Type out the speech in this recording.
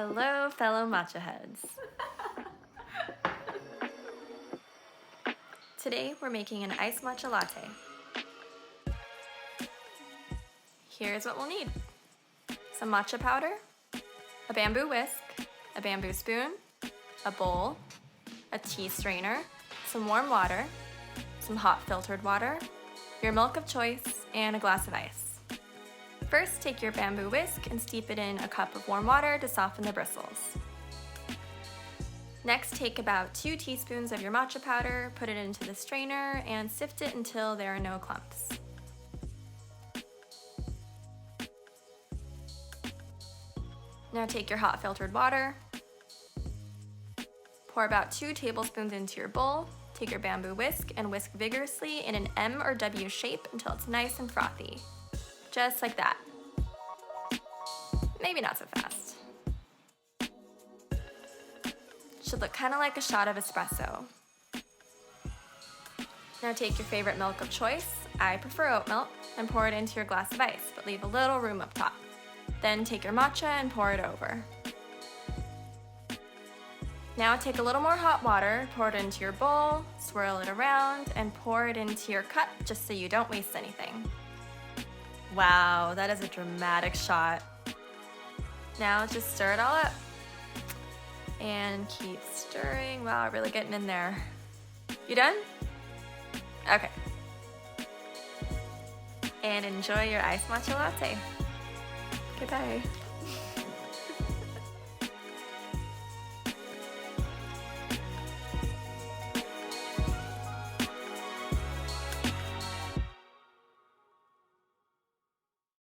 Hello, fellow Matcha Heads. Today we're making an iced matcha latte. Here's what we'll need. Some matcha powder, a bamboo whisk, a bamboo spoon, a bowl, a tea strainer, some warm water, some hot filtered water, your milk of choice, and a glass of ice. First, take your bamboo whisk and steep it in a cup of warm water to soften the bristles. Next, take about 2 teaspoons of your matcha powder, put it into the strainer, and sift it until there are no clumps. Now take your hot filtered water, pour about 2 tablespoons into your bowl, take your bamboo whisk and whisk vigorously in an M or W shape until it's nice and frothy. Just like that. Maybe not so fast. Should look kind of like a shot of espresso. Now take your favorite milk of choice, I prefer oat milk, and pour it into your glass of ice, but leave a little room up top. Then take your matcha and pour it over. Now take a little more hot water, pour it into your bowl, swirl it around, and pour it into your cup just so you don't waste anything. Wow, that is a dramatic shot. Now just stir it all up. And keep stirring. Wow, really getting in there. You done? Okay. And enjoy your iced matcha latte. Goodbye.